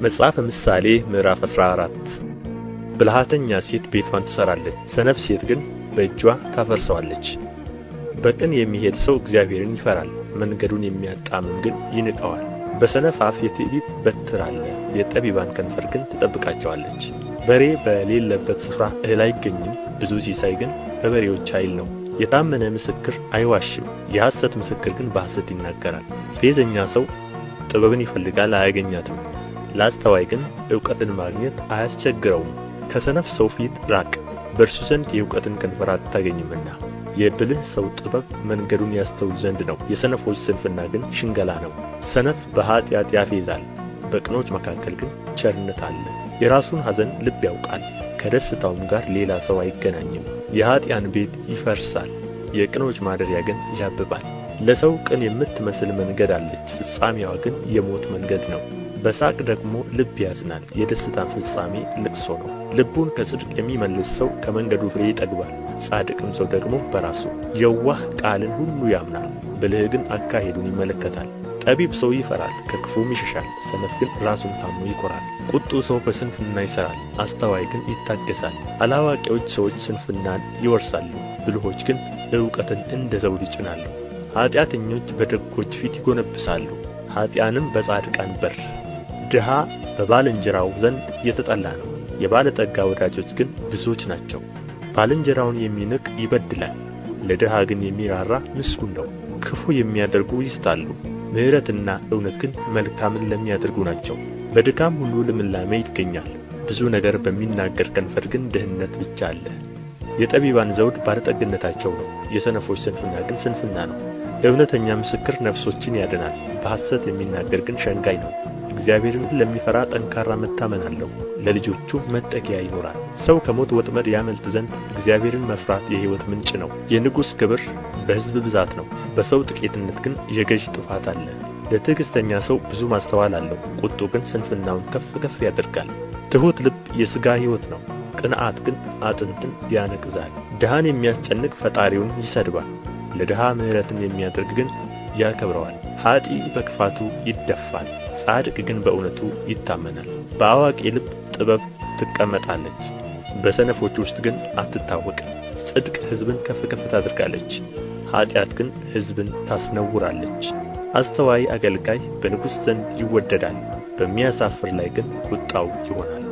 መጽሐፈ ምሳሌ ምዕራፍ 14 ብልሃተኛ ሴት ቤትዋን ትሠራለች፣ ሰነፍ ሴት ግን በእጅዋ ታፈርሰዋለች። በቅን የሚሄድ ሰው እግዚአብሔርን ይፈራል፣ መንገዱን የሚያጣምም ግን ይንቀዋል። በሰነፍ አፍ የትዕቢት በትር አለ፣ የጠቢባን ከንፈር ግን ትጠብቃቸዋለች። በሬ በሌለበት ስፍራ እህል አይገኝም፣ ብዙ ሲሳይ ግን በበሬዎች ኃይል ነው። የታመነ ምስክር አይዋሽም፣ የሐሰት ምስክር ግን በሐሰት ይናገራል። ፌዘኛ ሰው ጥበብን ይፈልጋል አያገኛትም፣ ለአስተዋይ ግን ዕውቀትን ማግኘት አያስቸግረውም። ከሰነፍ ሰው ፊት ራቅ፣ በእርሱ ዘንድ የእውቀትን ከንፈር አታገኝምና። የብልህ ሰው ጥበብ መንገዱን ያስተውል ዘንድ ነው፣ የሰነፎች ስንፍና ግን ሽንገላ ነው። ሰነፍ በኃጢአት ያፌዛል፣ በቅኖች መካከል ግን ቸርነት አለ። የራሱን ሐዘን ልብ ያውቃል፣ ከደስታውም ጋር ሌላ ሰው አይገናኝም። የኀጥኣን ቤት ይፈርሳል፣ የቅኖች ማደሪያ ግን ያብባል። ለሰው ቅን የምትመስል መንገድ አለች፣ ፍጻሜዋ ግን የሞት መንገድ ነው። በሳቅ ደግሞ ልብ ያዝናል፣ የደስታን ፍጻሜ ልቅሶ ነው። ልቡን ከጽድቅ የሚመልስ ሰው ከመንገዱ ፍሬ ይጠግባል፣ ጻድቅም ሰው ደግሞ በራሱ። የዋህ ቃልን ሁሉ ያምናል፣ ብልህ ግን አካሄዱን ይመለከታል። ጠቢብ ሰው ይፈራል ከክፉም ይሸሻል፣ ሰነፍ ግን ራሱን ታምኖ ይኰራል። ቁጡ ሰው በስንፍና ይሠራል፣ አስተዋይ ግን ይታገሣል። አላዋቂዎች ሰዎች ስንፍናን ይወርሳሉ፣ ብልሆች ግን ዕውቀትን እንደ ዘውድ ይጭናሉ። ኀጢአተኞች በደጎች ፊት ይጐነብሳሉ፣ ኀጥኣንም በጻድቃን በር። ድሀ በባልንጀራው ዘንድ የተጠላ ነው፣ የባለጠጋ ወዳጆች ግን ብዙዎች ናቸው። ባልንጀራውን የሚንቅ ይበድላል፣ ለድሀ ግን የሚራራ ምስጉን ነው። ክፉ የሚያደርጉ ይስታሉ፣ ምሕረትና እውነት ግን መልካምን ለሚያደርጉ ናቸው። በድካም ሁሉ ልምላሜ ይገኛል፣ ብዙ ነገር በሚናገር ከንፈር ግን ድህነት ብቻ አለ። የጠቢባን ዘውድ ባለጠግነታቸው ነው፣ የሰነፎች ስንፍና ግን ስንፍና ነው። እውነተኛ ምስክር ነፍሶችን ያድናል፣ በሐሰት የሚናገር ግን ሸንጋይ ነው። እግዚአብሔርን ለሚፈራ ጠንካራ መታመን አለው፣ ለልጆቹ መጠጊያ ይኖራል። ሰው ከሞት ወጥመድ ያመልጥ ዘንድ እግዚአብሔርን መፍራት የሕይወት ምንጭ ነው። የንጉሥ ክብር በሕዝብ ብዛት ነው፣ በሰው ጥቂትነት ግን የገዥ ጥፋት አለ። ለትዕግሥተኛ ሰው ብዙ ማስተዋል አለው፣ ቁጡ ግን ስንፍናውን ከፍ ከፍ ያደርጋል። ትሑት ልብ የሥጋ ሕይወት ነው፣ ቅንዓት ግን አጥንትን ያነቅዛል። ድሃን የሚያስጨንቅ ፈጣሪውን ይሰድባል፣ ለድሃ ምሕረትን የሚያደርግ ግን ያከብረዋል። ኀጥእ በክፋቱ ይደፋል፣ ጻድቅ ግን በእውነቱ ይታመናል። በአዋቂ ልብ ጥበብ ትቀመጣለች፣ በሰነፎች ውስጥ ግን አትታወቅም። ጽድቅ ሕዝብን ከፍ ከፍ ታደርጋለች፣ ኀጢአት ግን ሕዝብን ታስነውራለች። አስተዋይ አገልጋይ በንጉሥ ዘንድ ይወደዳል፣ በሚያሳፍር ላይ ግን ቁጣው ይሆናል።